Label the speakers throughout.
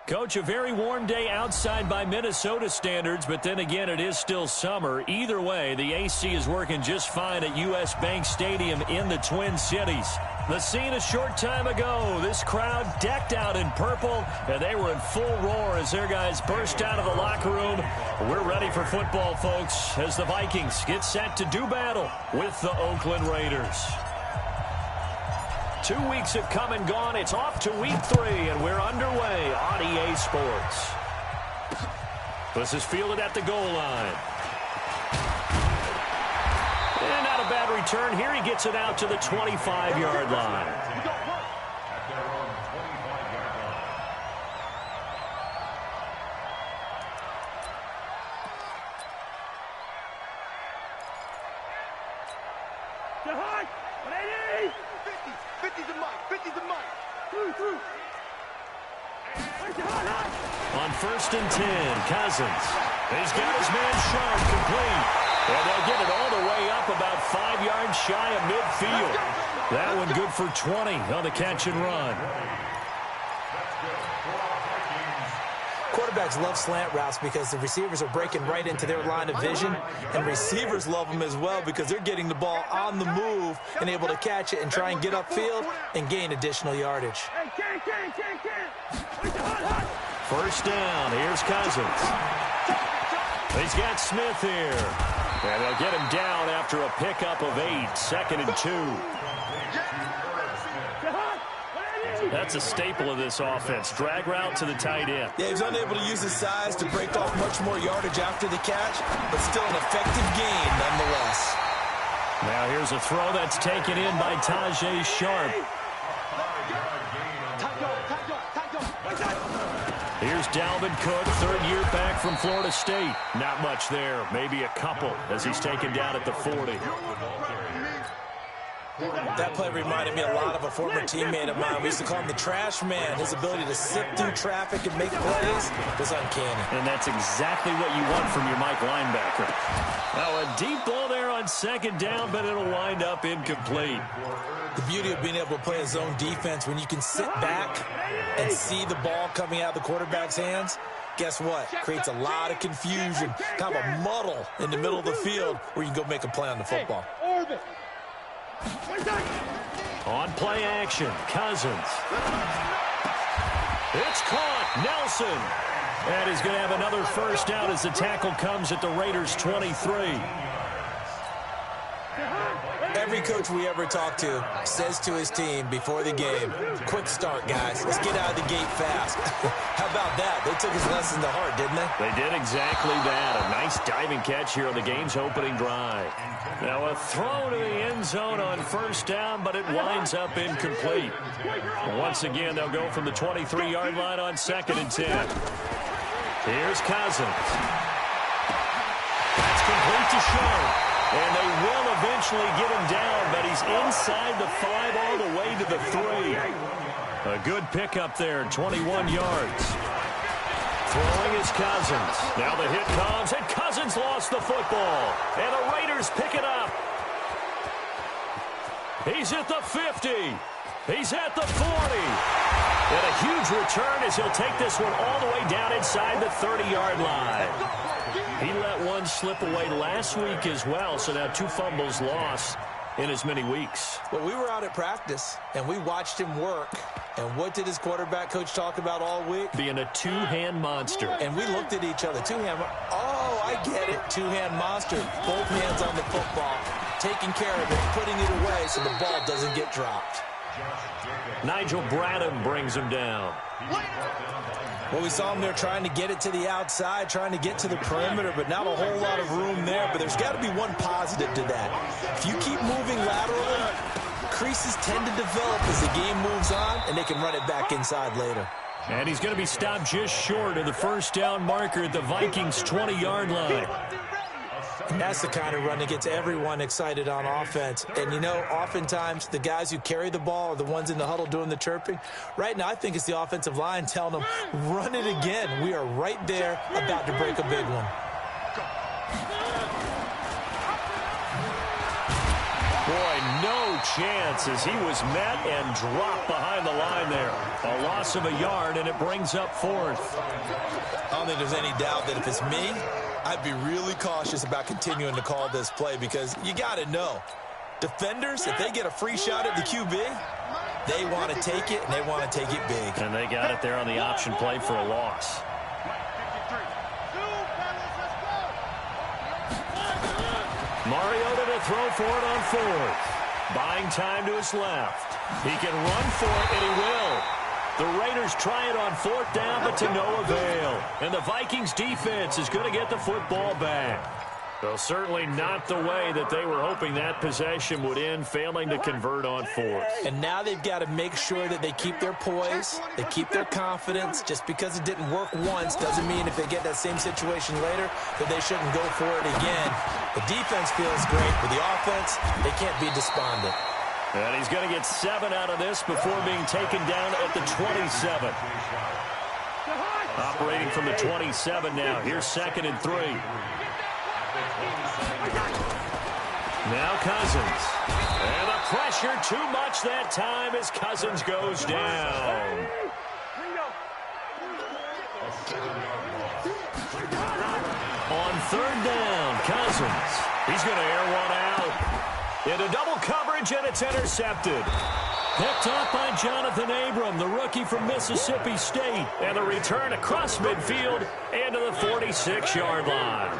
Speaker 1: Coach, a very warm day outside by Minnesota standards, but then again, it is still summer. Either way, the AC is working just fine at U.S. Bank Stadium in the Twin Cities. The scene a short time ago, this crowd decked out in purple, and they were in full roar as their guys burst out of the locker room. We're ready for football, folks, as the Vikings get set to do battle with the Oakland Raiders. 2 weeks have come and gone. It's off to week 3, and we're underway on EA Sports. This is fielded at the goal line. And not a bad return here. He gets it out to the 25-yard line. On 1st and 10, Cousins. He's got his man Sharp complete. And they'll get it all the way up about 5 yards shy of midfield. That one good for 20 on the catch and run.
Speaker 2: Quarterbacks love slant routes because the receivers are breaking right into their line of vision, and receivers love them as well because they're getting the ball on the move and able to catch it and try and get upfield and gain additional yardage.
Speaker 1: First down, here's Cousins. He's got Smith here. And they'll get him down after a pickup of 8, 2nd and 2. That's a staple of this offense. Drag route to the tight end.
Speaker 2: Yeah, he's unable to use his size to break off much more yardage after the catch, but still an effective gain nonetheless.
Speaker 1: Now here's a throw that's taken in by Tajay Sharp. Here's Dalvin Cook, 3rd year back from Florida State. Not much there, maybe a couple as he's taken down at the 40.
Speaker 2: That play reminded me a lot of a former teammate of mine. We used to call him the trash man. His ability to sift through traffic and make plays was uncanny.
Speaker 1: And that's exactly what you want from your Mike linebacker. Now a deep ball there on 2nd down, but it'll wind up incomplete.
Speaker 2: The beauty of being able to play a zone defense when you can sit back and see the ball coming out of the quarterback's hands, guess what? Creates a lot of confusion, kind of a muddle in the middle of the field where you can go make a play on the football.
Speaker 1: On play action, Cousins. It's caught, Nelson. And he's going to have another first down as the tackle comes at the Raiders' 23.
Speaker 2: Every coach we ever talk to says to his team before the game, quick start, guys. Let's get out of the gate fast. How about that? They took his lesson to heart, didn't they?
Speaker 1: They did exactly that. A nice diving catch here on the game's opening drive. Now a throw to the end zone on first down, but it winds up incomplete. Once again, they'll go from the 23-yard line on 2nd and 10. Here's Cousins. That's complete to Sharp. And they will eventually get him down, but he's inside the 5 all the way to the 3. A good pickup there, 21 yards. Throwing is Cousins. Now the hit comes, and Cousins lost the football. And the Raiders pick it up. He's at the 50. He's at the 40. And a huge return as he'll take this one all the way down inside the 30-yard line. He let one slip away last week as well, so now 2 fumbles lost in as many weeks.
Speaker 2: Well, we were out at practice, and we watched him work. And what did his quarterback coach talk about all week?
Speaker 1: Being a two-hand monster.
Speaker 2: And we looked at each other. Two-hand. Oh, I get it. Two-hand monster. Both hands on the football, taking care of it, putting it away so the ball doesn't get dropped.
Speaker 1: Nigel Bradham brings him down.
Speaker 2: Well, we saw him there trying to get it to the outside, trying to get to the perimeter, but not a whole lot of room there. But there's got to be one positive to that. If you keep moving laterally, creases tend to develop as the game moves on, and they can run it back inside later.
Speaker 1: And he's going to be stopped just short of the first down marker at the Vikings' 20-yard line.
Speaker 2: And that's the kind of run that gets everyone excited on offense. And, you know, oftentimes the guys who carry the ball are the ones in the huddle doing the chirping. Right now, I think it's the offensive line telling them, run it again. We are right there about to break a big one.
Speaker 1: Boy, no chance as he was met and dropped behind the line there. A loss of a yard, and it brings up fourth.
Speaker 2: I don't think there's any doubt that if it's me, I'd be really cautious about continuing to call this play because you got to know. Defenders, if they get a free shot at the QB, they want to take it, and they want to take it big.
Speaker 1: And they got it there on the option play for a loss. Mariota to throw for it on fourth. Buying time to his left. He can run for it, and he will. The Raiders try it on fourth down, but to no avail. And the Vikings defense is going to get the football back. So certainly not the way that they were hoping that possession would end, failing to convert on fourth.
Speaker 2: And now they've got to make sure that they keep their poise, they keep their confidence. Just because it didn't work once doesn't mean if they get that same situation later that they shouldn't go for it again. The defense feels great, but the offense, they can't be despondent.
Speaker 1: And he's going to get 7 out of this before being taken down at the 27. Operating from the 27 now. Here's 2nd and 3. Now Cousins. And the pressure too much that time as Cousins goes down. On 3rd down, Cousins. He's going to air one out. Into double coverage, and it's intercepted. Picked off by Jonathan Abram, the rookie from Mississippi State. And the return across midfield and to the 46-yard line.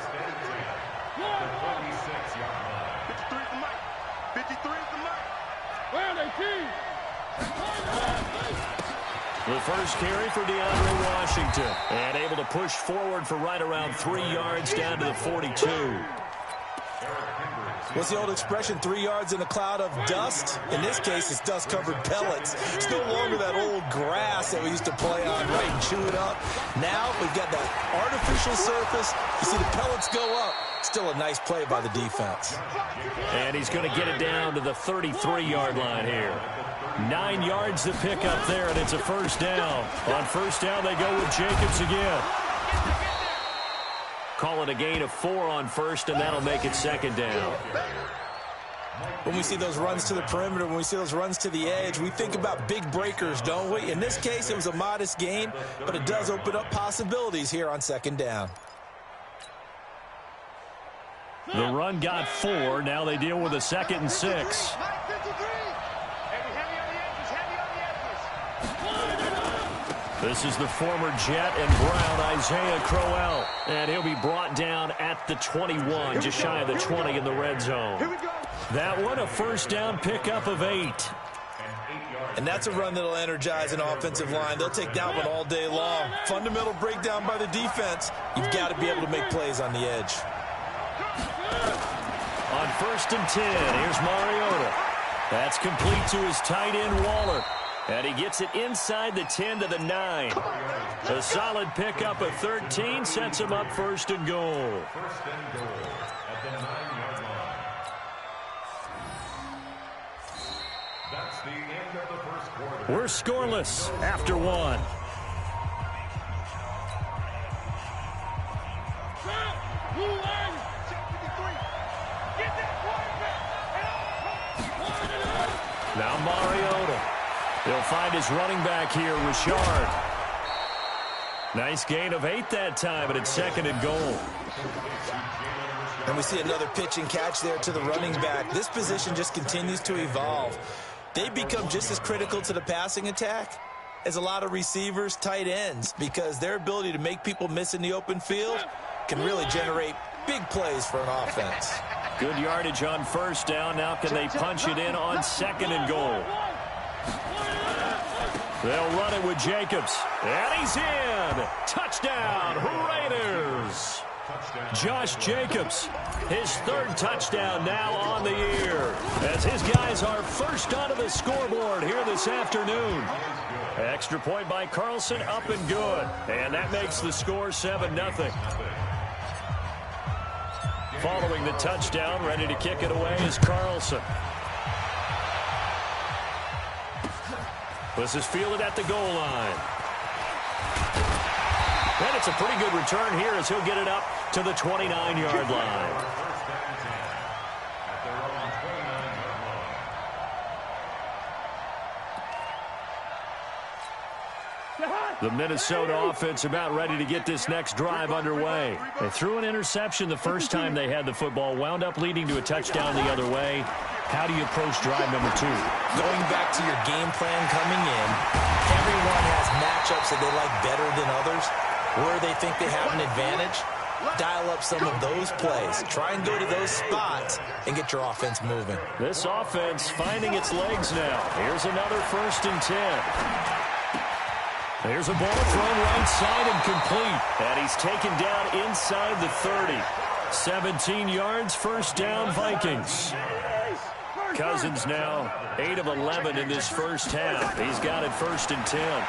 Speaker 1: The first carry for DeAndre Washington. And able to push forward for right around 3 yards down to the 42.
Speaker 2: What's the old expression, 3 yards in a cloud of dust? In this case, it's dust-covered pellets. It's no longer that old grass that we used to play on, right, and chew it up. Now we've got that artificial surface. You see the pellets go up. Still a nice play by the defense.
Speaker 1: And he's going to get it down to the 33-yard line here. 9 yards to pick up there, and it's a first down. On first down, they go with Jacobs again. Call it a gain of 4 on first, and that'll make it 2nd down.
Speaker 2: When we see those runs to the perimeter, when we see those runs to the edge, we think about big breakers, don't we? In this case, it was a modest gain, but it does open up possibilities here on 2nd down.
Speaker 1: The run got 4. Now they deal with a 2nd and 6. This is the former Jet and Brown, Isaiah Crowell. And he'll be brought down at the 21, just shy of the 20 in the red zone. That one, a first down pickup of 8.
Speaker 2: And that's a run that'll energize an offensive line. They'll take that one all day long. Fundamental breakdown by the defense. You've got to be able to make plays on the edge.
Speaker 1: On 1st and 10, here's Mariota. That's complete to his tight end, Waller. And he gets it inside the 10 to the 9. A solid pickup of 13 sets him up 1st and goal.
Speaker 3: At the 9-yard line. That's the end of the first quarter.
Speaker 1: We're scoreless after 1. Now Mariota. He'll find his running back here, Richard. Nice gain of 8 that time, but it's 2nd and goal.
Speaker 2: And we see another pitch and catch there to the running back. This position just continues to evolve. They become just as critical to the passing attack as a lot of receivers, tight ends, because their ability to make people miss in the open field can really generate big plays for an offense.
Speaker 1: Good yardage on first down. Now can they punch it in on 2nd and goal? They'll run it with Jacobs. And he's in. Touchdown, Raiders. Josh Jacobs, his 3rd touchdown now on the year, as his guys are first onto the scoreboard here this afternoon. Extra point by Carlson, up and good. And that makes the score 7-0. Following the touchdown, ready to kick it away is Carlson. This is fielded at the goal line. And it's a pretty good return here as he'll get it up to the 29-yard line. The Minnesota offense about ready to get this next drive underway. They threw an interception the first time they had the football, wound up leading to a touchdown the other way. How do you approach drive number 2?
Speaker 2: Going back to your game plan coming in, everyone has matchups that they like better than others, where they think they have an advantage. Dial up some of those plays. Try and go to those spots and get your offense moving.
Speaker 1: This offense finding its legs now. Here's another 1st and 10. There's a ball thrown right side and complete. And he's taken down inside the 30. 17 yards, 1st down, Vikings. Cousins now 8 of 11 in this first half. He's got it 1st and 10.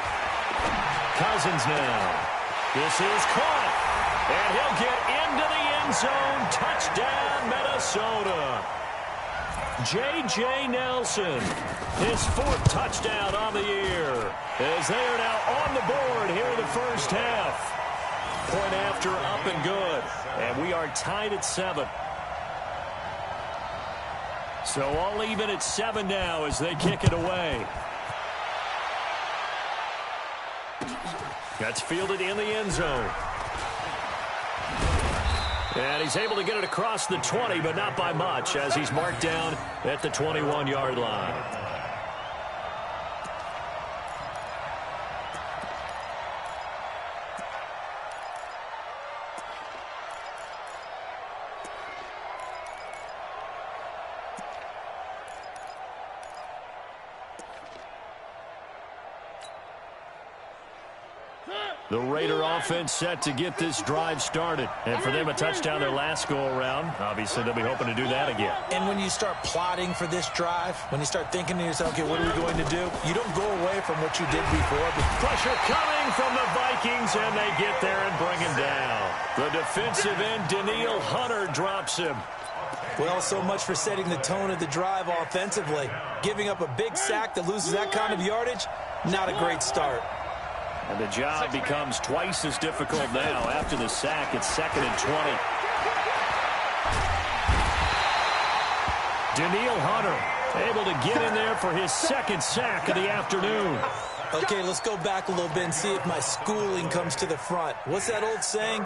Speaker 1: Cousins now. This is caught. And he'll get into the end zone. Touchdown, Minnesota. J.J. Nelson, his 4th touchdown on the year, as they are now on the board here in the first half. Point after, up and good. And we are tied at 7. So all even at 7 now as they kick it away. That's fielded in the end zone. And he's able to get it across the 20, but not by much, as he's marked down at the 21-yard line. The Raider offense set to get this drive started. And for them, a touchdown their last go-around. Obviously, they'll be hoping to do that again.
Speaker 2: And when you start plotting for this drive, when you start thinking to yourself, okay, what are we going to do? You don't go away from what you did before. But
Speaker 1: pressure coming from the Vikings, and they get there and bring him down. The defensive end, Danielle Hunter, drops him.
Speaker 2: Well, so much for setting the tone of the drive offensively. Giving up a big sack that loses that kind of yardage, not a great start.
Speaker 1: And the job becomes twice as difficult now. After the sack, it's 2nd and 20. Danielle Hunter able to get in there for his 2nd sack of the afternoon.
Speaker 2: Okay, let's go back a little bit and see if my schooling comes to the front. What's that old saying?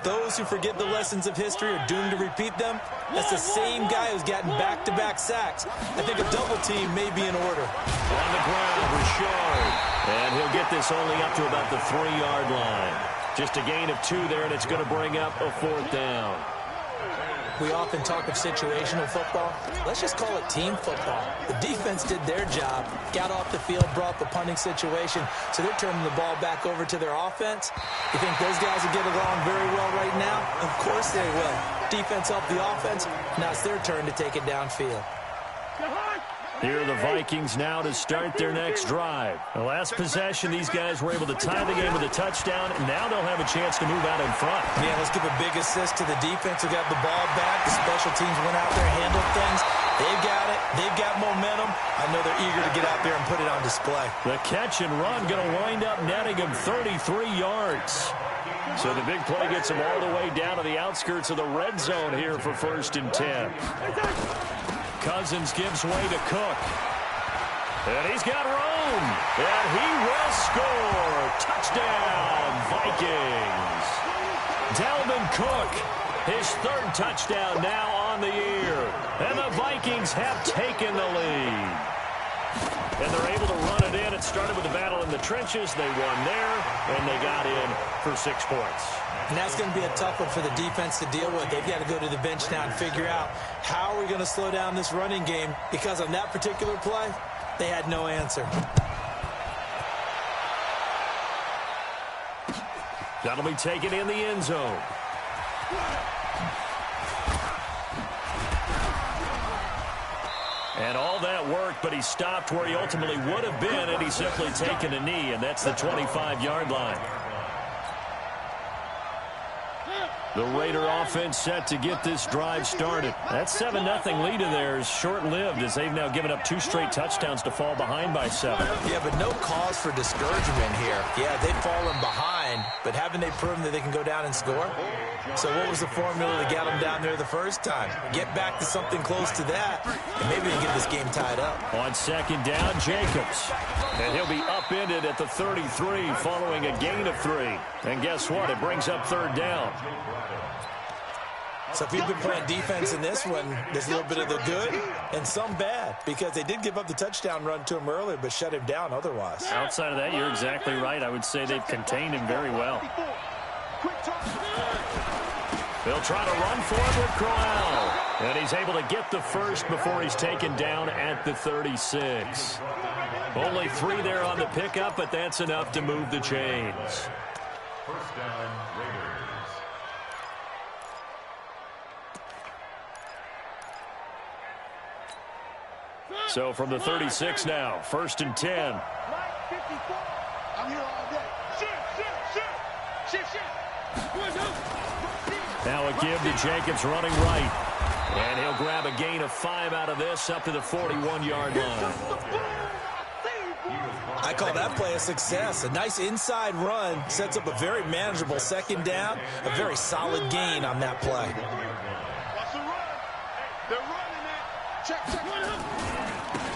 Speaker 2: Those who forget the lessons of history are doomed to repeat them. That's the same guy who's gotten back-to-back sacks. I think a double team may be in order.
Speaker 1: On the ground, Richard. And he'll get this only up to about the 3-yard line. Just a gain of 2 there, and it's going to bring up a 4th down.
Speaker 2: We often talk of situational football. Let's just call it team football. The defense did their job, got off the field, brought the punting situation, so they're turning the ball back over to their offense. You think those guys will get along very well right now? Of course they will. Defense helped the offense. Now it's their turn to take it downfield.
Speaker 1: Here are the Vikings now to start their next drive. The last possession, these guys were able to tie the game with a touchdown, and now they'll have a chance to move out in front.
Speaker 2: Yeah, let's give a big assist to the defense who got the ball back. The special teams went out there, handled things. They've got it. They've got momentum. I know they're eager to get out there and put it on display.
Speaker 1: The catch and run going to wind up netting him 33 yards. So the big play gets him all the way down to the outskirts of the red zone here for 1st and 10. Cousins gives way to Cook. And he's got room. And he will score. Touchdown, Vikings. Dalvin Cook, his 3rd touchdown now on the year. And the Vikings have taken the lead. And they're able to run it in. It started with a battle in the trenches. They won there, and they got in for 6 points.
Speaker 2: And that's going to be a tough one for the defense to deal with. They've got to go to the bench now and figure out how are we going to slow down this running game, because on that particular play, they had no answer.
Speaker 1: That'll be taken in the end zone. And all that worked, but he stopped where he ultimately would have been, and he's simply taken a knee, and that's the 25-yard line. The Raider offense set to get this drive started. That 7-0 lead of theirs short-lived as they've now given up 2 straight touchdowns to fall behind by 7.
Speaker 2: Yeah, but no cause for discouragement here. Yeah, they've fallen behind, but haven't they proven that they can go down and score? So what was the formula to get them down there the first time? Get back to something close to that, and maybe we can get this game tied up.
Speaker 1: On 2nd down, Jacobs. And he'll be upended at the 33 following a gain of 3. And guess what? It brings up 3rd down.
Speaker 2: So if you've been playing defense in this one, there's a little bit of the good and some bad, because they did give up the touchdown run to him earlier, but shut him down otherwise.
Speaker 1: Outside of that, you're exactly right. I would say they've contained him very well. They'll try to run for it with Crowell. And he's able to get the first before he's taken down at the 36. Only 3 there on the pickup, but that's enough to move the chains.
Speaker 3: First down, Raiders.
Speaker 1: So from the 36 now, 1st and 10.
Speaker 4: I'm here all day. Shift.
Speaker 1: Now a give to Jacobs running right. And he'll grab a gain of 5 out of this up to the 41-yard line.
Speaker 2: I call that play a success. A nice inside run sets up a very manageable 2nd down. A very solid gain on that play.
Speaker 4: Watch the run. They're running it. Check.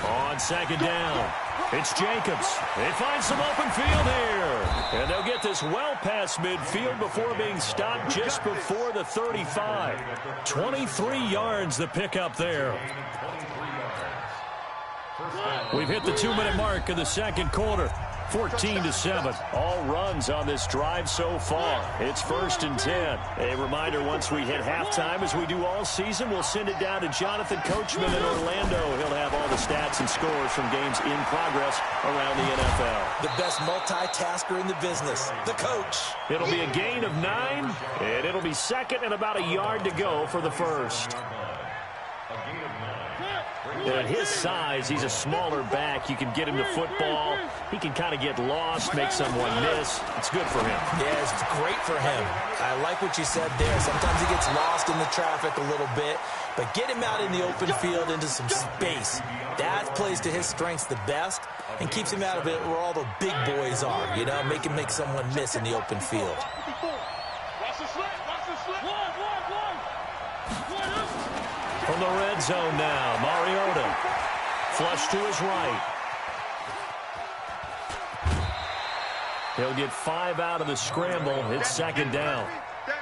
Speaker 1: On 2nd down, it's Jacobs. They find some open field here. And they'll get this well past midfield before being stopped just before the 35. 23 yards the pickup there. We've hit the 2-minute mark of the 2nd quarter. 14-7. All runs on this drive so far. It's 1st and 10. A reminder, once we hit halftime, as we do all season, we'll send it down to Jonathan Coachman in Orlando. He'll have all the stats and scores from games in progress around the NFL.
Speaker 2: The best multitasker in the business, the coach.
Speaker 1: It'll be a gain of 9, and it'll be 2nd and about a yard to go for the first. At his size, he's a smaller back. You can get him to football. He can kind of get lost, make someone miss. It's good for him.
Speaker 2: Yeah, it's great for him. I like what you said there. Sometimes he gets lost in the traffic a little bit, but get him out in the open field into some space. That plays to his strengths the best and keeps him out of it where all the big boys are, you know, make him make someone miss in the open field.
Speaker 4: Watch the slip.
Speaker 1: From the red zone now, Mariota. Flush to his right. He'll get 5 out of the scramble. It's 2nd down.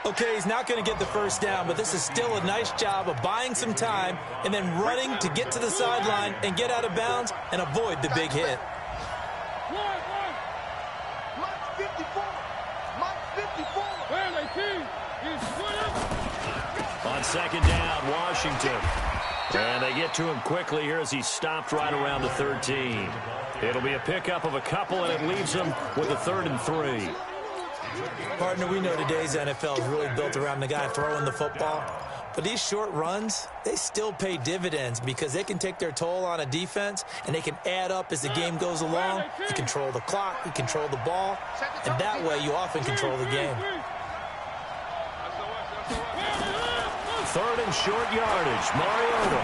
Speaker 2: Okay, he's not going to get the first down, but this is still a nice job of buying some time and then running to get to the sideline and get out of bounds and avoid the big hit.
Speaker 1: On 2nd down, Washington. And they get to him quickly here as he's stopped right around the 13. It'll be a pickup of a couple, and it leaves him with a 3rd and 3.
Speaker 2: Partner, we know today's NFL is really built around the guy throwing the football. But these short runs, they still pay dividends because they can take their toll on a defense, and they can add up as the game goes along. You control the clock, you control the ball, and that way you often control the game.
Speaker 1: 3rd and short yardage, Mariota.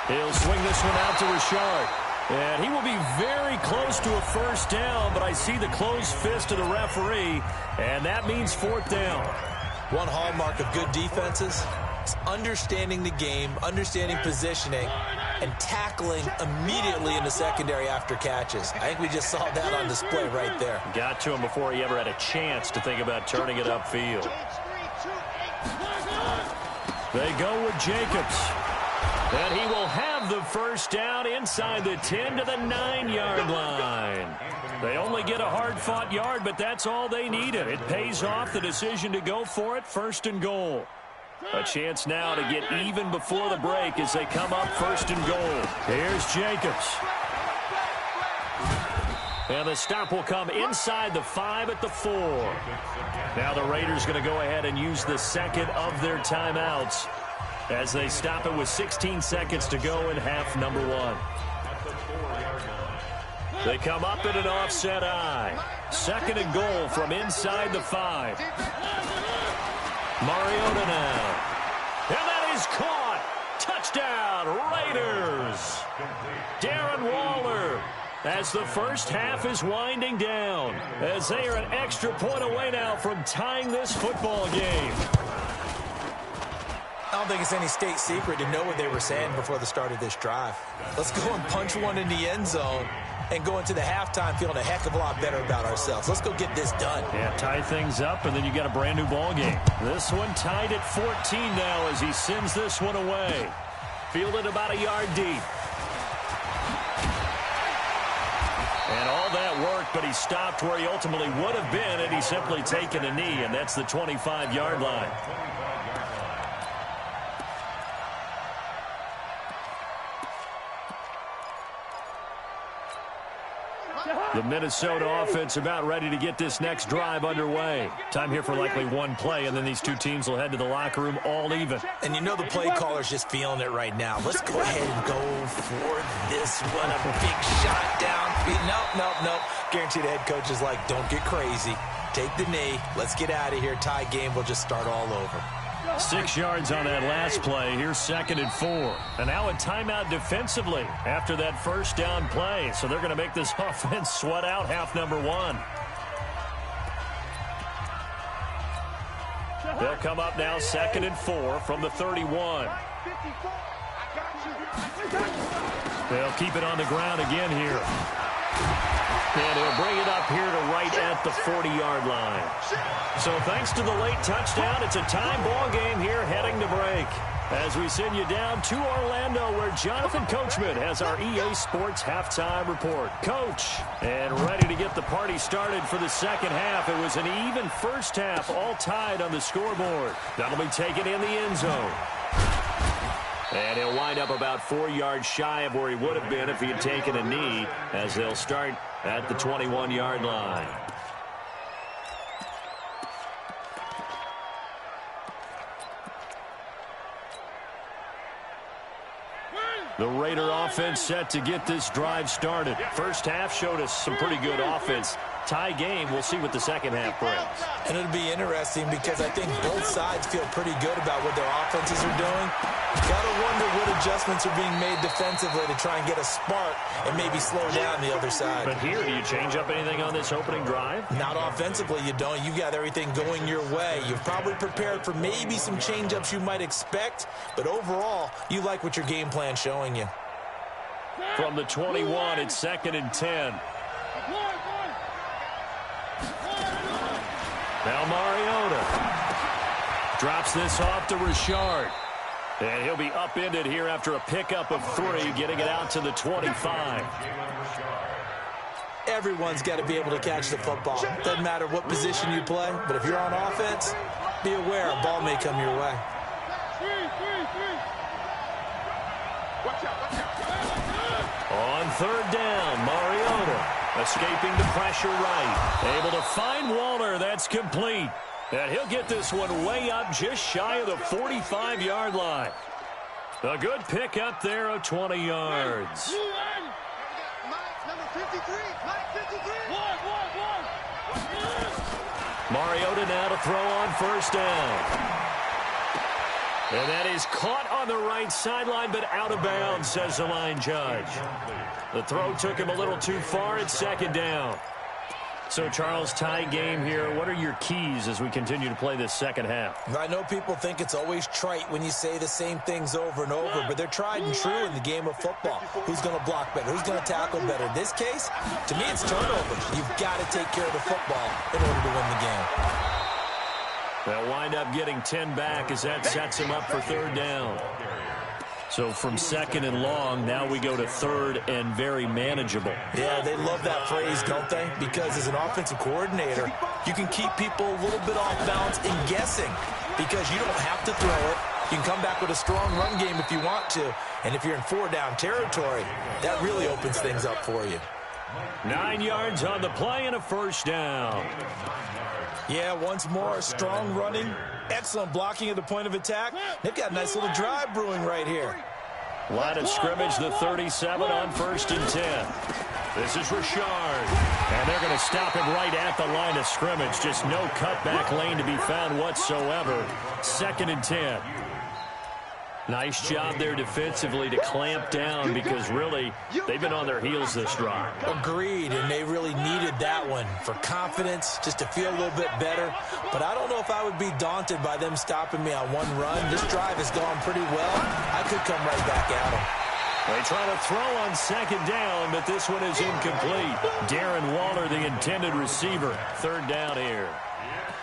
Speaker 1: He'll swing this one out to Richard. And he will be very close to a first down, but I see the closed fist of the referee, and that means 4th down.
Speaker 2: One hallmark of good defenses is understanding the game, understanding positioning, and tackling immediately in the secondary after catches. I think we just saw that on display right there.
Speaker 1: Got to him before he ever had a chance to think about turning it upfield. They go with Jacobs. And he will have the first down inside the 10 to the 9-yard line. They only get a hard-fought yard, but that's all they needed. It pays off the decision to go for it, 1st and goal. A chance now to get even before the break as they come up 1st and goal. Here's Jacobs. And the stop will come inside the 5 at the 4. Now the Raiders going to go ahead and use the 2nd of their timeouts as they stop it with 16 seconds to go in half number 1. They come up at an offset eye. 2nd and goal from inside the 5. Mariota now. And that is caught. Touchdown, Raiders. Darren Waller, as the first half is winding down, as they are an extra point away now from tying this football game.
Speaker 2: I don't think it's any state secret to know what they were saying before the start of this drive. Let's go and punch one in the end zone and go into the halftime feeling a heck of a lot better about ourselves. Let's go get this done.
Speaker 1: Yeah, tie things up, and then you got a brand new ball game. This one tied at 14 now as he sends this one away. Fielded about a yard deep. And all that work, but he stopped where he ultimately would have been had he simply taken a knee, and that's the 25-yard line. The Minnesota offense about ready to get this next drive underway. Time here for likely one play, and then these two teams will head to the locker room all even.
Speaker 2: And you know the play caller's just feeling it right now. Let's go ahead and go for this one. A big shot downfield. Nope. Guaranteed the head coach is like, don't get crazy. Take the knee. Let's get out of here. Tie game. We'll just start all over.
Speaker 1: 6 yards on that last play. Here's 2nd and 4. And now a timeout defensively after that first down play. So they're going to make this offense sweat out half number one. They'll come up now 2nd and 4 from the 31. They'll keep it on the ground again here. And he'll bring it up here to right at the 40-yard line. So thanks to the late touchdown, it's a tie ball game here heading to break. As we send you down to Orlando, where Jonathan Coachman has our EA Sports halftime report. Coach, and ready to get the party started for the second half. It was an even first half, all tied on the scoreboard. That'll be taken in the end zone. And he'll wind up about 4 yards shy of where he would have been if he had taken a knee, as they'll start at the 21-yard line. The Raider offense set to get this drive started. First half showed us some pretty good offense. Tie game, we'll see what the second half brings.
Speaker 2: And it'll be interesting because I think both sides feel pretty good about what their offenses are doing. Gotta wonder what adjustments are being made defensively to try and get a spark and maybe slow down the other side.
Speaker 1: But here, do you change up anything on this opening drive?
Speaker 2: Not offensively, you don't. You've got everything going your way. You've probably prepared for maybe some change-ups you might expect, but overall, you like what your game plan's showing you.
Speaker 1: From the 21, it's 2nd and 10. Now Mariota drops this off to Richard. And he'll be upended here after a pickup of 3, getting it out to the 25.
Speaker 2: Everyone's got to be able to catch the football. Doesn't matter what position you play, but if you're on offense, be aware a ball may come your way.
Speaker 1: On 3rd down, Mariota escaping the pressure right. Able to find Waller. That's complete. And he'll get this one way up just shy of the 45-yard line. A good pick up there of 20 yards. Mariota now to throw on 1st down. And that is caught on the right sideline, but out of bounds, says the line judge. The throw took him a little too far. It's 2nd down. So, Charles, tie game here. What are your keys as we continue to play this second half?
Speaker 2: I know people think it's always trite when you say the same things over and over, but they're tried and true in the game of football. Who's going to block better? Who's going to tackle better? In this case, to me, it's turnovers. You've got to take care of the football in order to win the game.
Speaker 1: They'll wind up getting 10 back as that sets him up for 3rd down. So from 2nd and long, now we go to 3rd and very manageable.
Speaker 2: Yeah, they love that phrase, don't they? Because as an offensive coordinator, you can keep people a little bit off balance and guessing because you don't have to throw it. You can come back with a strong run game if you want to. And if you're in 4-down territory, that really opens things up for you.
Speaker 1: 9 yards on the play and a 1st down.
Speaker 2: Yeah, once more, strong running, excellent blocking at the point of attack. They've got a nice little drive brewing right here.
Speaker 1: Line of scrimmage, the 37 on 1st and 10. This is Richard. And they're going to stop him right at the line of scrimmage. Just no cutback lane to be found whatsoever. 2nd and 10. Nice job there defensively to clamp down because really they've been on their heels this drive.
Speaker 2: Agreed, and they really needed that one for confidence, just to feel a little bit better. But I don't know if I would be daunted by them stopping me on one run. This drive has gone pretty well. I could come right back at them.
Speaker 1: They try to throw on 2nd down, but this one is incomplete. Darren Waller, the intended receiver. 3rd down here.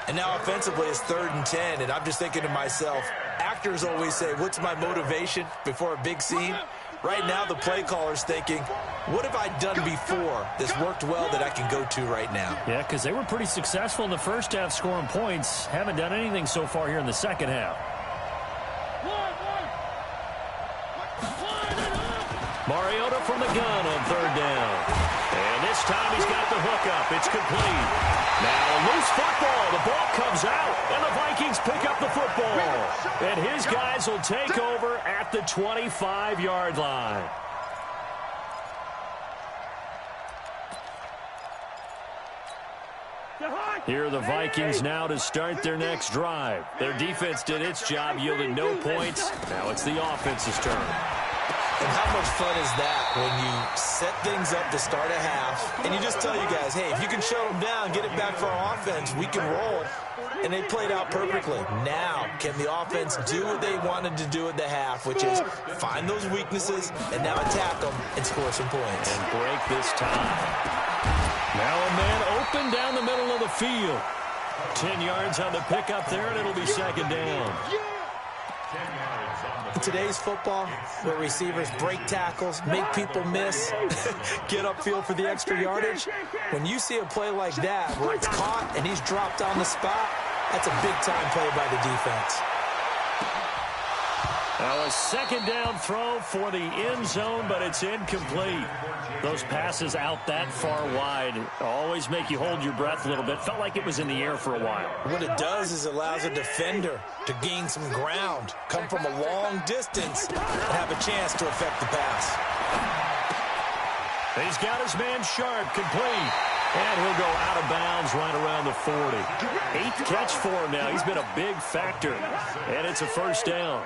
Speaker 2: And now offensively it's 3rd and 10, and I'm just thinking to myself, actors always say, what's my motivation before a big scene? Right now the play caller's thinking, what have I done before that's worked well that I can go to right now?
Speaker 1: Yeah, because they were pretty successful in the first half scoring points. Haven't done anything so far here in the second half. Mariota from the gun on 3rd down. And this time he's got the hookup. It's complete. Now a loose football. The ball comes out, and the Vikings pick up the football. And his guys will take over at the 25-yard line. Here are the Vikings now to start their next drive. Their defense did its job, yielding no points. Now it's the offense's turn.
Speaker 2: And how much fun is that when you set things up to start a half, and you just tell you guys, hey, if you can shut them down, get it back for our offense, we can roll. And they played out perfectly. Now, can the offense do what they wanted to do at the half, which is find those weaknesses and now attack them and score some points.
Speaker 1: And break this time. Now a man open down the middle of the field. 10 yards on the pickup there, and it'll be 2nd down.
Speaker 2: In today's football, where receivers break tackles, make people miss, get upfield for the extra yardage, when you see a play like that where it's caught and he's dropped on the spot, that's a big-time play by the defense.
Speaker 1: Now a 2nd down throw for the end zone, but it's incomplete. Those passes out that far wide always make you hold your breath a little bit. Felt like it was in the air for a while.
Speaker 2: What it does is it allows a defender to gain some ground, come from a long distance, and have a chance to affect the pass.
Speaker 1: He's got his man Sharp complete. And he'll go out of bounds right around the 40. 8th catch for him now. He's been a big factor. And it's a 1st down.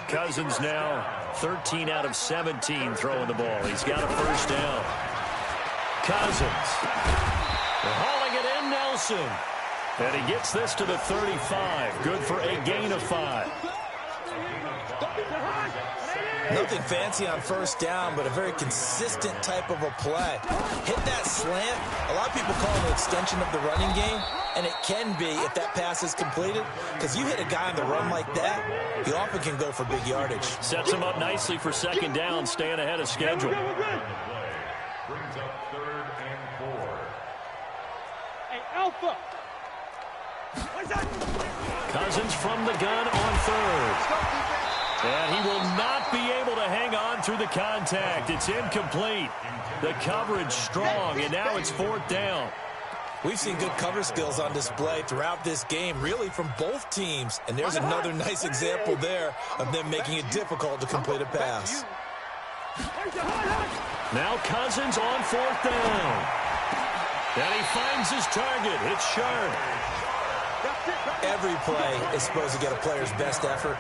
Speaker 1: Cousins now 13 out of 17 throwing the ball. He's got a 1st down. Cousins. They're hauling it in, Nelson. And he gets this to the 35. Good for a gain of 5.
Speaker 2: Nothing fancy on 1st down, but a very consistent type of a play. Hit that slant. A lot of people call it an extension of the running game, and it can be if that pass is completed, because you hit a guy on the run like that, he often can go for big yardage.
Speaker 1: Sets him up nicely for 2nd down, staying ahead of schedule.
Speaker 3: Brings up 3rd and 4.
Speaker 4: Hey, Alpha.
Speaker 1: Cousins from the gun on 3rd. And he will not be able to hang on through the contact. It's incomplete. The coverage strong, and now it's 4th down.
Speaker 2: We've seen good cover skills on display throughout this game, really from both teams. And there's another nice example there of them making it difficult to complete a pass.
Speaker 1: Now Cousins on 4th down. And he finds his target. It's Sharp.
Speaker 2: Every play is supposed to get a player's best effort.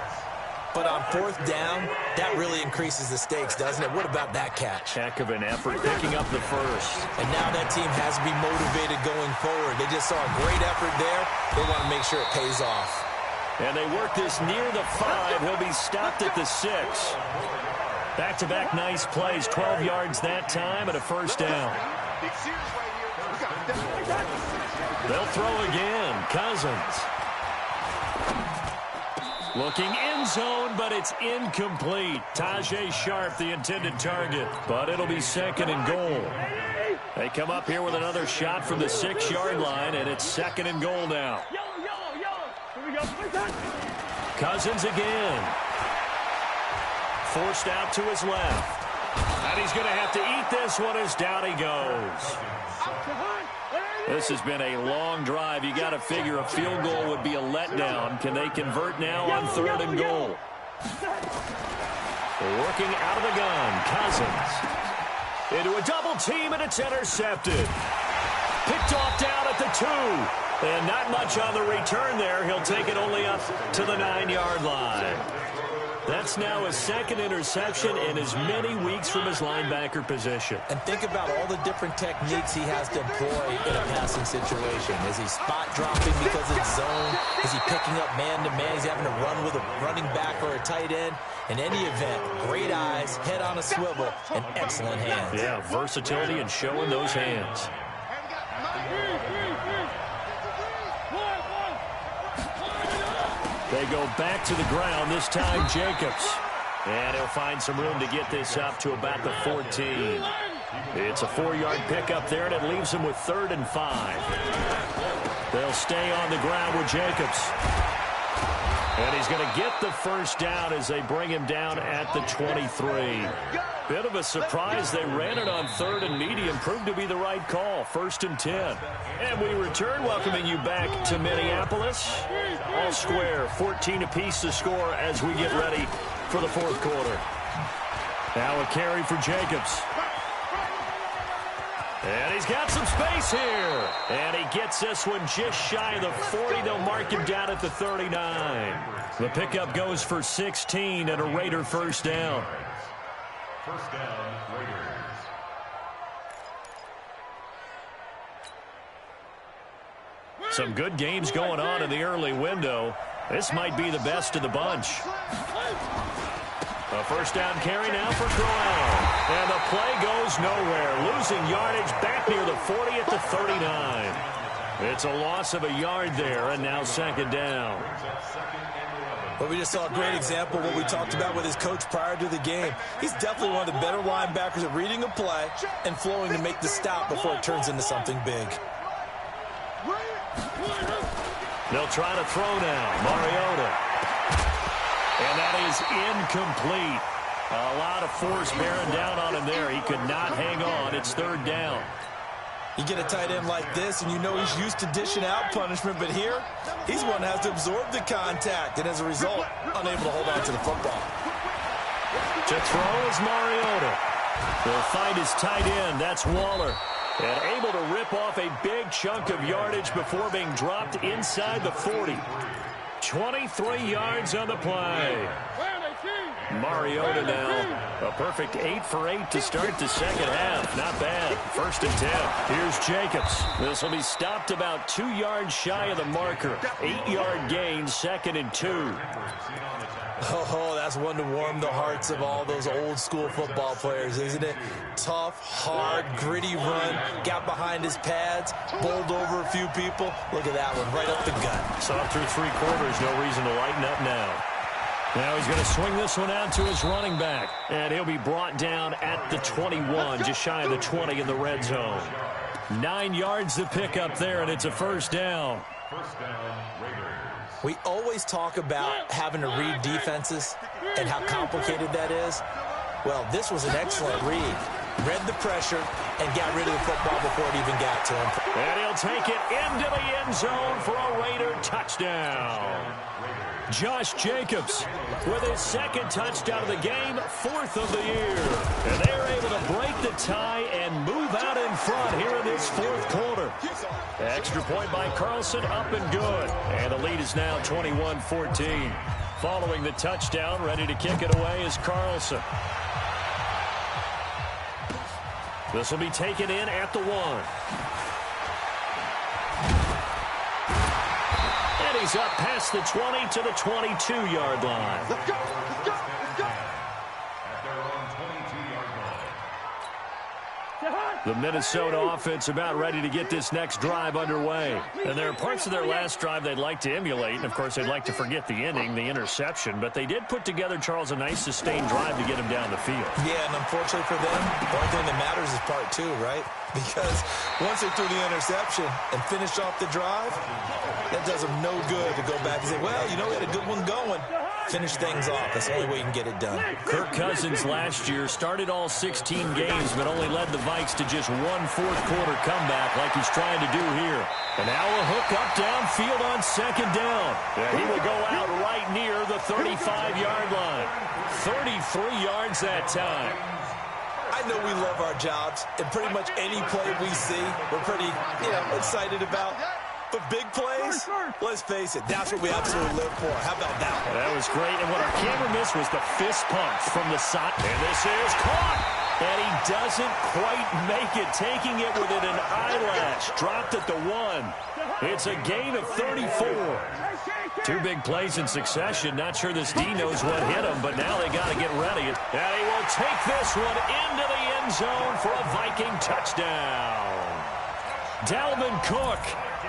Speaker 2: But on 4th down, that really increases the stakes, doesn't it? What about that catch?
Speaker 1: Heck of an effort, picking up the 1st.
Speaker 2: And now that team has to be motivated going forward. They just saw a great effort there. They want to make sure it pays off.
Speaker 1: And they work this near the 5. He'll be stopped at the 6. Back-to-back nice plays, 12 yards that time and a 1st down. They'll throw again. Cousins. Looking end zone, but it's incomplete. Tajay Sharp, the intended target, but it'll be 2nd and goal. They come up here with another shot from the 6-yard line, and it's 2nd and goal now. Cousins again. Forced out to his left. And he's going to have to eat this one as down he goes. This has been a long drive. You got to figure a field goal would be a letdown. Can they convert now on 3rd and goal? Working out of the gun, Cousins. Into a double team, and it's intercepted. Picked off down at the 2. And not much on the return there. He'll take it only up to the 9-yard line. That's now his second interception in as many weeks from his linebacker position.
Speaker 2: And think about all the different techniques he has to employ in a passing situation. Is he spot dropping because it's zone? Is he picking up man-to-man? He's having to run with a running back or a tight end. In any event, great eyes, head on a swivel, and excellent hands.
Speaker 1: Yeah, versatility and showing those hands. They go back to the ground, this time Jacobs. And he'll find some room to get this up to about the 14. It's a 4-yard pickup there, and it leaves him with 3rd and 5. They'll stay on the ground with Jacobs. And he's going to get the first down as they bring him down at the 23. Bit of a surprise. They ran it on 3rd and medium. Proved to be the right call. 1st and 10. And we return, welcoming you back to Minneapolis. All square, 14 apiece to score as we get ready for the 4th quarter. Now a carry for Jacobs. And he's got some space here. And he gets this one just shy of the 40. They'll mark him down at the 39. The pickup goes for 16 and a Raider first down.
Speaker 3: First down, Raiders.
Speaker 1: Some good games going on in the early window. This might be the best of the bunch. A first down carry now for Crowell. And the play goes nowhere. Losing yardage back near the 40 at the 39. It's a loss of a yard there, and now 2nd down.
Speaker 2: But we just saw a great example of what we talked about with his coach prior to the game. He's definitely one of the better linebackers at reading a play and flowing to make the stop before it turns into something big.
Speaker 1: They'll try to throw now. Mariota. And that is incomplete. A lot of force bearing down on him there. He could not hang on. It's 3rd down.
Speaker 2: You get a tight end like this, and you know he's used to dishing out punishment, but here, he's one that has to absorb the contact, and as a result, unable to hold on to the football.
Speaker 1: To throw is Mariota. They'll find his tight end. That's Waller. And able to rip off a big chunk of yardage before being dropped inside the 40. 23 yards on the play. Mariota now. A perfect 8 for 8 to start the second half. Not bad. 1st and 10. Here's Jacobs. This will be stopped about 2 yards shy of the marker. 8-yard gain, 2nd and 2.
Speaker 2: Oh, that's one to warm the hearts of all those old-school football players, isn't it? Tough, hard, gritty run. Got behind his pads, bowled over a few people. Look at that one, right up the gut.
Speaker 1: Saw through 3 quarters. No reason to lighten up now. Now he's going to swing this one out to his running back. And he'll be brought down at the 21, just shy of the 20 in the red zone. 9 yards to pick up there, and it's a first down.
Speaker 3: First down, Raiders.
Speaker 2: We always talk about having to read defenses and how complicated that is. Well, this was an excellent read. Read the pressure and got rid of the football before it even got to him.
Speaker 1: And he'll take it into the end zone for a Raider touchdown. Josh Jacobs with his 2nd touchdown of the game, 4th of the year. And they're able to break the tie and move out in front here in this 4th quarter. Extra point by Carlson, up and good. And the lead is now 21-14. Following the touchdown, ready to kick it away is Carlson. This will be taken in at the 1. And he's up past the 20 to the 22-yard line.
Speaker 4: Let's go, let's go, let's go.
Speaker 3: At their own 22-yard line.
Speaker 1: The Minnesota offense about ready to get this next drive underway. And there are parts of their last drive they'd like to emulate. And, of course, they'd like to forget the ending, the interception. But they did put together, Charles, a nice sustained drive to get him down the field.
Speaker 2: Yeah, and unfortunately for them, the only thing that matters is part 2, right? Because once they threw the interception and finished off the drive, that does them no good to go back and say, well, you know, we had a good one going. Finish things off. That's the only way you can get it done.
Speaker 1: Kirk Cousins last year started all 16 games, but only led the Vikes to just 1 fourth-quarter comeback like he's trying to do here. And now a hook up downfield on 2nd down. And he will go out right near the 35-yard line. 33 yards that time.
Speaker 2: I I know we love our jobs, and pretty much any play we see, we're pretty, excited about. But big plays, let's face it, that's what we absolutely live for. How about that one?
Speaker 1: That was great, and what our camera missed was the fist pump from the side. And this is caught, and he doesn't quite make it, taking it within an eyelash. Dropped at the 1. It's a gain of 34. 2 big plays in succession. Not sure this D knows what hit him, but now they got to get ready. And he will take this one into the end zone for a Viking touchdown. Dalvin Cook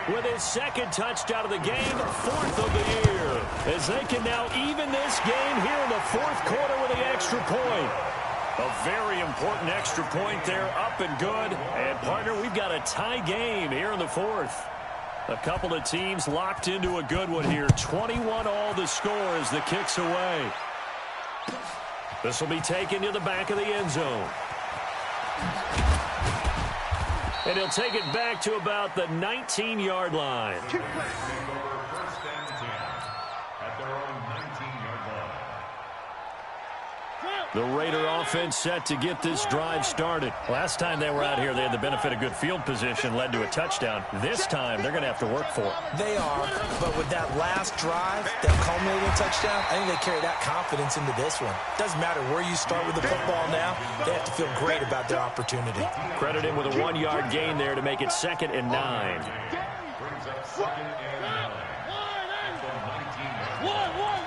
Speaker 1: with his 2nd touchdown of the game, 4th of the year, as they can now even this game here in the 4th quarter with the extra point. A very important extra point there, up and good. And, partner, we've got a tie game here in the 4th. A couple of teams locked into a good one here. 21 all the score as the kick's away. This will be taken to the back of the end zone. And he'll take it back to about the 19-yard line.
Speaker 3: First and 10 at their own 19-yard line.
Speaker 1: The Raider offense set to get this drive started. Last time they were out here, they had the benefit of good field position, led to a touchdown. This time, they're going to have to work for it.
Speaker 2: They are, but with that last drive, that culminating touchdown, I think they carry that confidence into this one. Doesn't matter where you start with the football now, they have to feel great about their opportunity.
Speaker 1: Credit him with a 1-yard gain there to make it 2nd and 9.
Speaker 3: Brings up 2nd and 9. At the 19-yard line.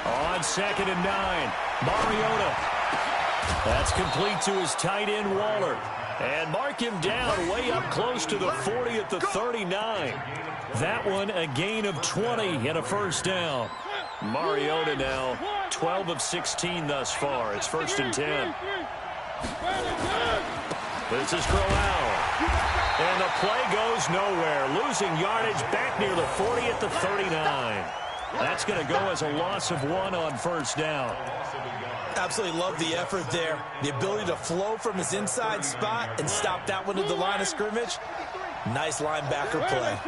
Speaker 1: On 2nd and 9, Mariota. That's complete to his tight end, Waller. And mark him down way up close to the 40 at the 39. That one a gain of 20 and a first down. Mariota now 12 of 16 thus far. It's 1st and 10. This is Crowell. And the play goes nowhere. Losing yardage back near the 40 at the 39. That's going to go as a loss of 1 on 1st down.
Speaker 2: Absolutely love the effort there. The ability to flow from his inside spot and stop that one at the line of scrimmage. Nice linebacker play.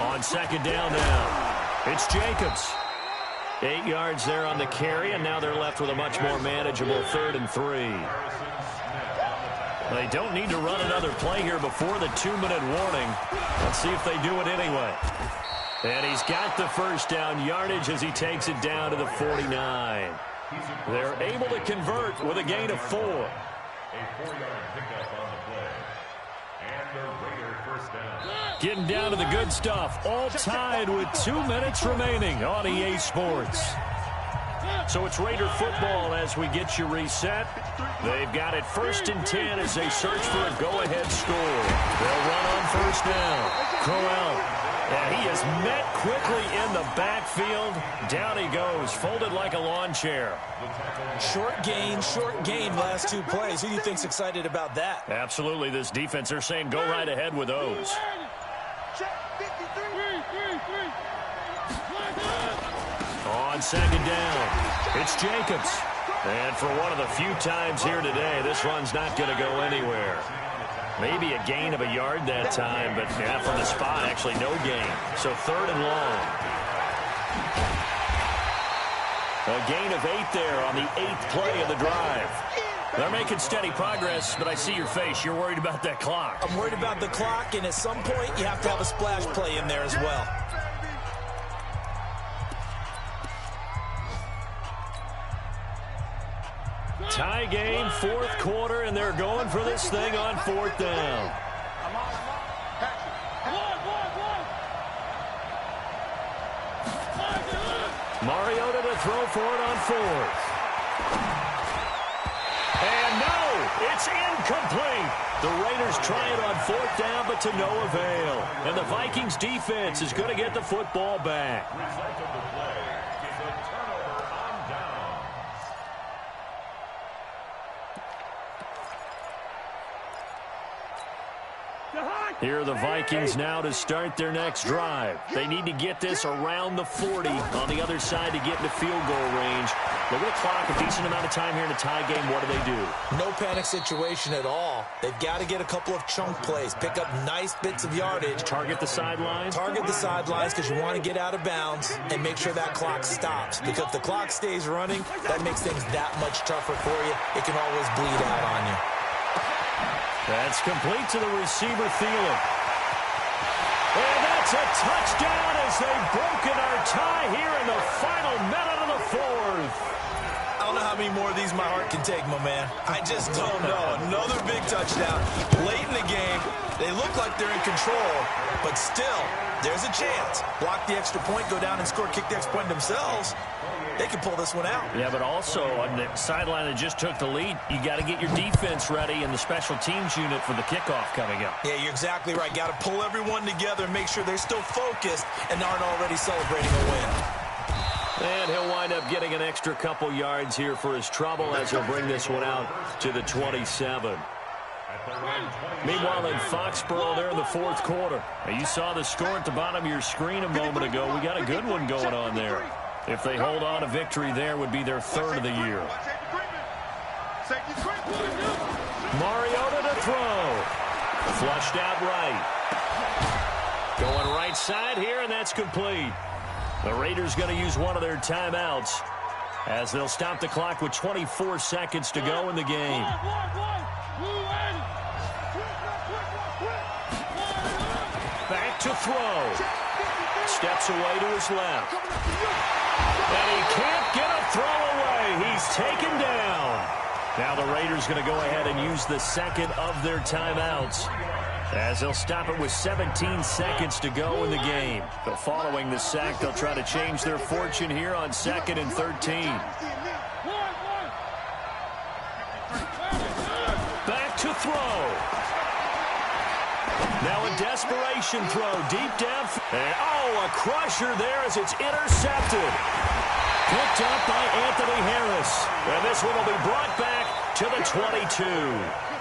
Speaker 1: On 2nd down now, it's Jacobs. 8 yards there on the carry, and now they're left with a much more manageable 3rd and 3. They don't need to run another play here before the 2-minute warning. Let's see if they do it anyway. And he's got the first down yardage as he takes it down to the 49. They're able to convert with a gain of 4.
Speaker 3: A 4-yard pickup on the play. And the Raider first down.
Speaker 1: Getting down to the good stuff. All tied with 2 minutes remaining on EA Sports. So it's Raider football as we get you reset. They've got it 1st and 10 as they search for a go-ahead score. They'll run on 1st down. Crowell. And he is met quickly in the backfield. Down he goes, folded like a lawn chair.
Speaker 2: Short gain last 2 plays. Who do you think's excited about that?
Speaker 1: Absolutely, this defense, they're saying go right ahead with those. On 2nd down, it's Jacobs. And for one of the few times here today, this run's not going to go anywhere. Maybe a gain of a yard that time, but yeah, from the spot, actually no gain. So 3rd and long. A gain of 8 there on the 8th play of the drive. They're making steady progress, but I see your face. You're worried about that clock.
Speaker 2: I'm worried about the clock, and at some point, you have to have a splash play in there as well.
Speaker 1: Tie game, 4th quarter, and they're going for this thing on 4th down. Mariota to throw for it on 4th. And no, it's incomplete. The Raiders try it on 4th down, but to no avail. And the Vikings defense is going to get the football back.
Speaker 3: Result of the play is a turnover on downs.
Speaker 1: Here are the Vikings now to start their next drive. They need to get this around the 40 on the other side to get into field goal range. Look at the clock, a decent amount of time here in a tie game. What do?
Speaker 2: No panic situation at all. They've got to get a couple of chunk plays, pick up nice bits of yardage.
Speaker 1: Target the sidelines?
Speaker 2: Target the sidelines because you want to get out of bounds and make sure that clock stops. Because if the clock stays running, that makes things that much tougher for you. It can always bleed out on you.
Speaker 1: That's complete to the receiver, Thielen. And that's a touchdown as they've broken our tie here in the final minute of the fourth.
Speaker 2: I don't know how many more of these my heart can take, my man. I just don't know. Another big touchdown. Late in the game, they look like they're in control, but still, there's a chance. Block the extra point, go down and score, kick the extra point themselves. They can pull this one out.
Speaker 1: Yeah, but also on the sideline that just took the lead, you got to get your defense ready and the special teams unit for the kickoff coming up.
Speaker 2: Yeah, you're exactly right. Got to pull everyone together and make sure they're still focused and aren't already celebrating a win.
Speaker 1: And he'll wind up getting an extra couple yards here for his trouble as he'll bring this one out to the 27. Meanwhile, in Foxborough, they're in the fourth quarter. Now, you saw the score at the bottom of your screen a moment ago. We got a good one going on there. If they hold on, a victory there would be their third of the year. Mariota to throw. Flushed out right. Going right side here, and that's complete. The Raiders going to use one of their timeouts as they'll stop the clock with 24 seconds to go in the game. Back to throw. Steps away to his left. And he can't get a throw away. He's taken down. Now the Raiders going to go ahead and use the second of their timeouts as they'll stop it with 17 seconds to go in the game. So following the sack, they'll try to change their fortune here on 2nd and 13. Back to throw. Now a desperation throw, deep depth. And, a crusher there as it's intercepted. Picked up by Anthony Harris. And this one will be brought back to the 22.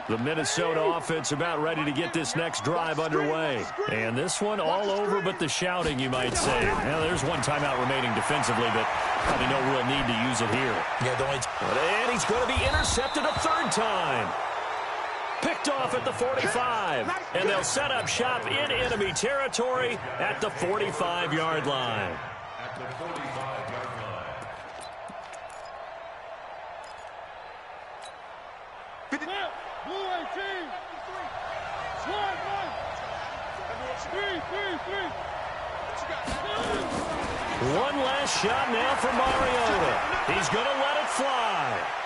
Speaker 1: The Minnesota offense about ready to get this next drive underway. And this one all over but the shouting, you might say. Now, there's one timeout remaining defensively, but probably no real need to use it here.
Speaker 2: Yeah,
Speaker 1: and he's going to be intercepted a third time. Picked off at the 45. And they'll set up shop in enemy territory at the 45-yard line.
Speaker 3: At the 45-yard line.
Speaker 1: One last shot now for Mariota. He's going to let it fly.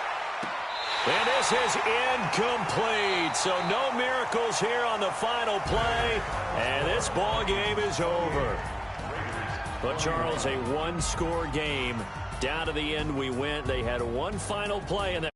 Speaker 1: And this is incomplete. So no miracles here on the final play. And this ball game is over. But, Charles, a one-score game. Down to the end we went. They had one final play. And